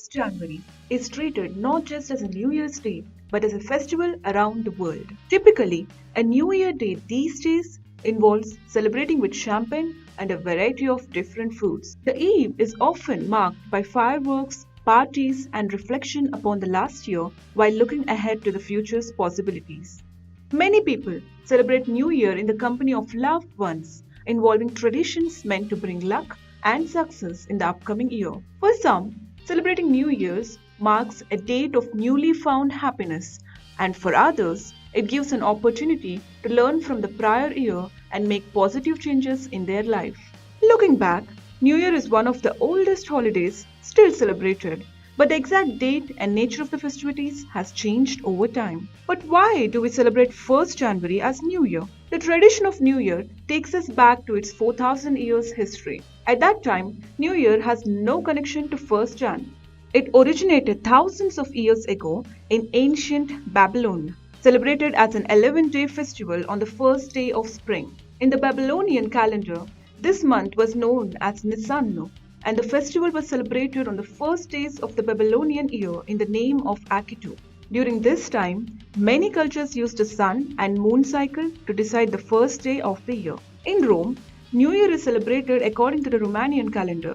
1st January is treated not just as a New Year's Day but as a festival around the world. Typically, a New Year Day these days involves celebrating with champagne and a variety of different foods. The eve is often marked by fireworks, parties, and reflection upon the last year while looking ahead to the future's possibilities. Many people celebrate New Year in the company of loved ones, involving traditions meant to bring luck and success in the upcoming year. For some, celebrating New Year's marks a date of newly found happiness, and for others, it gives an opportunity to learn from the prior year and make positive changes in their life. Looking back, New Year is one of the oldest holidays still celebrated, but the exact date and nature of the festivities has changed over time. But why do we celebrate 1st January as New Year? The tradition of New Year takes us back to its 4000 years history. At that time, New Year has no connection to 1st Jan. It originated thousands of years ago in ancient Babylon, celebrated as an 11-day festival on the first day of spring. In the Babylonian calendar, this month was known as Nisan, and the festival was celebrated on the first days of the Babylonian year in the name of Akitu. During this time, many cultures used the sun and moon cycle to decide the first day of the year. In Rome, New Year is celebrated according to the Romanian calendar.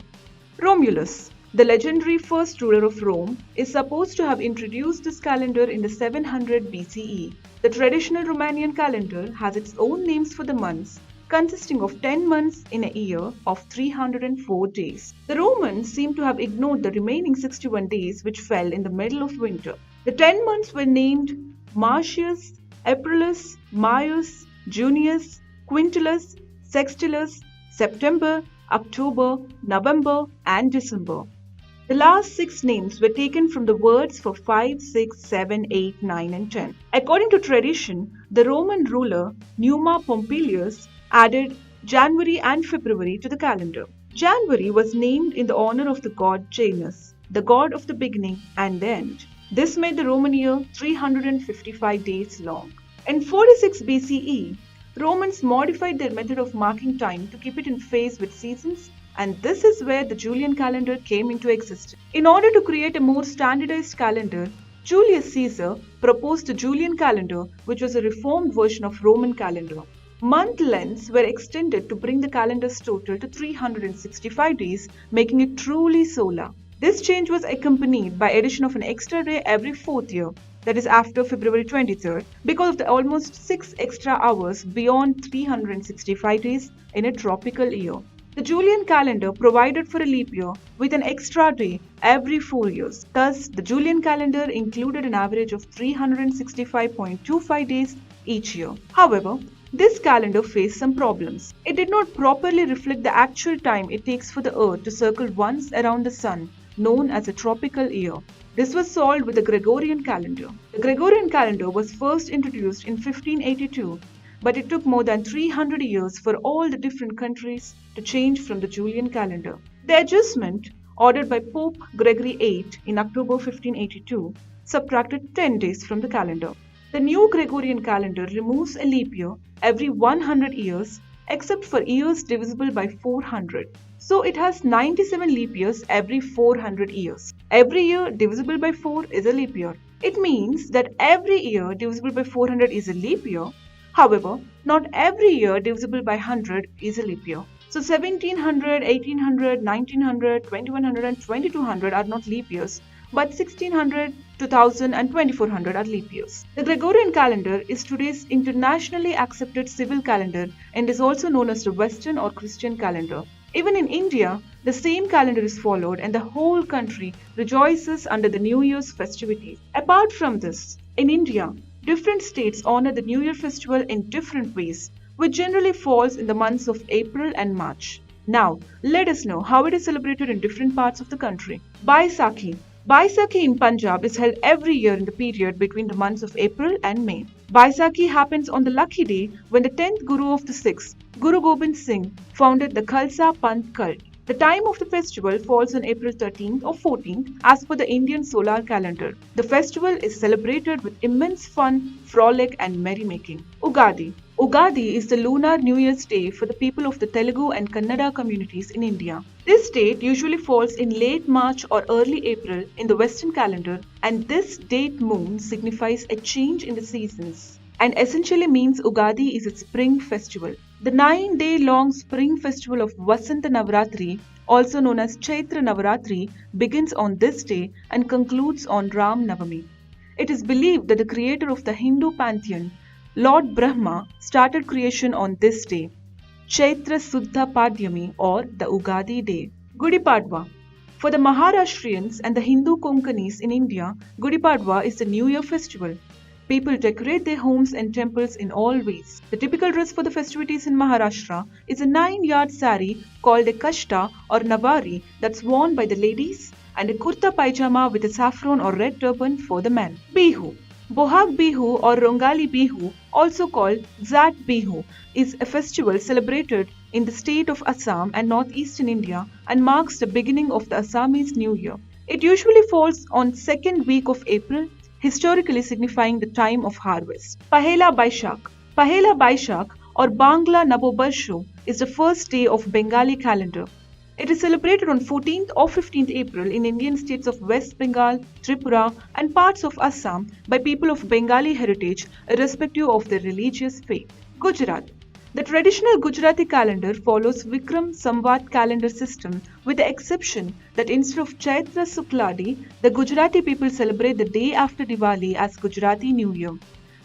Romulus, the legendary first ruler of Rome, is supposed to have introduced this calendar in the 700 BCE. The traditional Romanian calendar has its own names for the months, consisting of 10 months in a year of 304 days. The Romans seem to have ignored the remaining 61 days which fell in the middle of winter. The 10 months were named Martius, Aprilis, Maius, Junius, Quintilis, Sextilis, September, October, November, and December. The last 6 names were taken from the words for 5, 6, 7, 8, 9, and 10. According to tradition, the Roman ruler Numa Pompilius added January and February to the calendar. January was named in the honor of the god Janus, the god of the beginning and the end. This made the Roman year 355 days long. In 46 BCE, Romans modified their method of marking time to keep it in phase with seasons, and this is where the Julian calendar came into existence. In order to create a more standardized calendar, Julius Caesar proposed the Julian calendar, which was a reformed version of Roman calendar. Month lengths were extended to bring the calendar's total to 365 days, making it truly solar. This change was accompanied by addition of an extra day every 4th year, that is after February 23rd, because of the almost 6 extra hours beyond 365 days in a tropical year. The Julian calendar provided for a leap year with an extra day every 4 years. Thus, the Julian calendar included an average of 365.25 days each year. However, this calendar faced some problems. It did not properly reflect the actual time it takes for the Earth to circle once around the Sun, known as a tropical year. This was solved with the Gregorian calendar. The Gregorian calendar was first introduced in 1582, but it took more than 300 years for all the different countries to change from the Julian calendar. The adjustment, ordered by Pope Gregory VIII in October 1582, subtracted 10 days from the calendar. The new Gregorian calendar removes a leap year every 100 years except for years divisible by 400. So it has 97 leap years every 400 years. Every year divisible by 4 is a leap year. It means that every year divisible by 400 is a leap year. However, not every year divisible by 100 is a leap year. So 1700, 1800, 1900, 2100 and 2200 are not leap years, but 1600, 2000 and 2400 are leap years. The Gregorian calendar is today's internationally accepted civil calendar and is also known as the Western or Christian calendar. Even in India, the same calendar is followed and the whole country rejoices under the New Year's festivities. Apart from this, in India, different states honor the New Year festival in different ways, which generally falls in the months of April and March. Now, let us know how it is celebrated in different parts of the country. Baisakhi. Baisakhi in Punjab is held every year in the period between the months of April and May. Baisakhi happens on the lucky day when the 10th Guru of the Sikhs, Guru Gobind Singh, founded the Khalsa Panth cult. The time of the festival falls on April 13th or 14th as per the Indian solar calendar. The festival is celebrated with immense fun, frolic and merrymaking. Ugadi. Ugadi is the lunar New Year's Day for the people of the Telugu and Kannada communities in India. This date usually falls in late March or early April in the Western calendar, and this date moon signifies a change in the seasons and essentially means Ugadi is a spring festival. The 9-day long spring festival of Vasanta Navaratri, also known as Chaitra Navaratri, begins on this day and concludes on Ram Navami. It is believed that the creator of the Hindu pantheon, Lord Brahma, started creation on this day, Chaitra Suddha Padhyami, or the Ugadi day. Gudi Padwa. For the Maharashtrians and the Hindu Konkanis in India, Gudi Padwa is the New Year festival. People decorate their homes and temples in all ways. The typical dress for the festivities in Maharashtra is a 9-yard sari called a kashta or navari that's worn by the ladies, and a kurta pajama with a saffron or red turban for the men. Bihu. Bohag Bihu or Rongali Bihu, also called Zat Bihu, is a festival celebrated in the state of Assam and northeastern India and marks the beginning of the Assamese New Year. It usually falls on second week of April, historically signifying the time of harvest. Pahela Baishak. Pahela Baishak or Bangla Nabobarsho is the first day of Bengali calendar. It is celebrated on 14th or 15th April in Indian states of West Bengal, Tripura and parts of Assam by people of Bengali heritage irrespective of their religious faith. Gujarat. The traditional Gujarati calendar follows Vikram Samvat calendar system with the exception that instead of Chaitra Sukladi, the Gujarati people celebrate the day after Diwali as Gujarati New Year.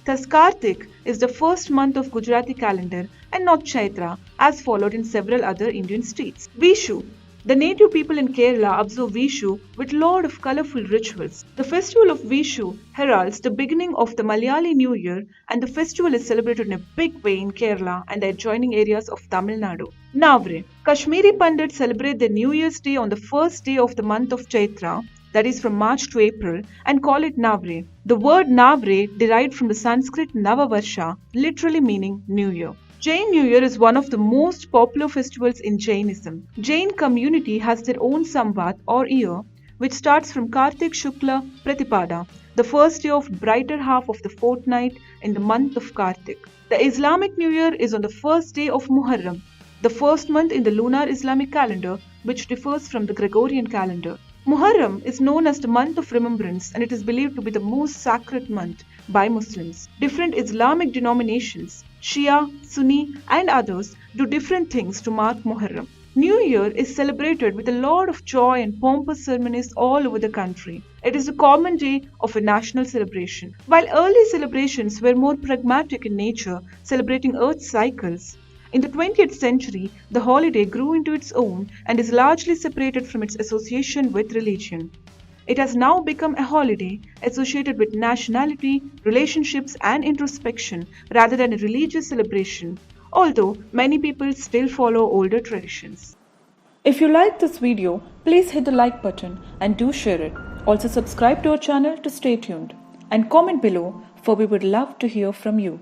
Thus Kartik is the first month of Gujarati calendar and not Chaitra as followed in several other Indian states. Vishu. The native people in Kerala observe Vishu with lot of colourful rituals. The festival of Vishu heralds the beginning of the Malayali New Year, and the festival is celebrated in a big way in Kerala and the adjoining areas of Tamil Nadu. Navre. Kashmiri Pandits celebrate their New Year's Day on the first day of the month of Chaitra, that is from March to April, and call it Navre. The word Navre derived from the Sanskrit Navavarsha, literally meaning New Year. Jain New Year is one of the most popular festivals in Jainism. Jain community has their own Samvat or year, which starts from Kartik Shukla Pratipada, the first day of brighter half of the fortnight in the month of Kartik. The Islamic New Year is on the first day of Muharram, the first month in the lunar Islamic calendar, which differs from the Gregorian calendar. Muharram is known as the month of remembrance, and it is believed to be the most sacred month by Muslims. Different Islamic denominations, Shia, Sunni and others do different things to mark Muharram. New Year is celebrated with a lot of joy and pompous ceremonies all over the country. It is a common day of a national celebration. While early celebrations were more pragmatic in nature, celebrating Earth's cycles, in the 20th century, the holiday grew into its own and is largely separated from its association with religion. It has now become a holiday associated with nationality, relationships and introspection rather than a religious celebration, although many people still follow older traditions. If you liked this video, please hit the like button and do share it. Also subscribe to our channel to stay tuned and comment below, for we would love to hear from you.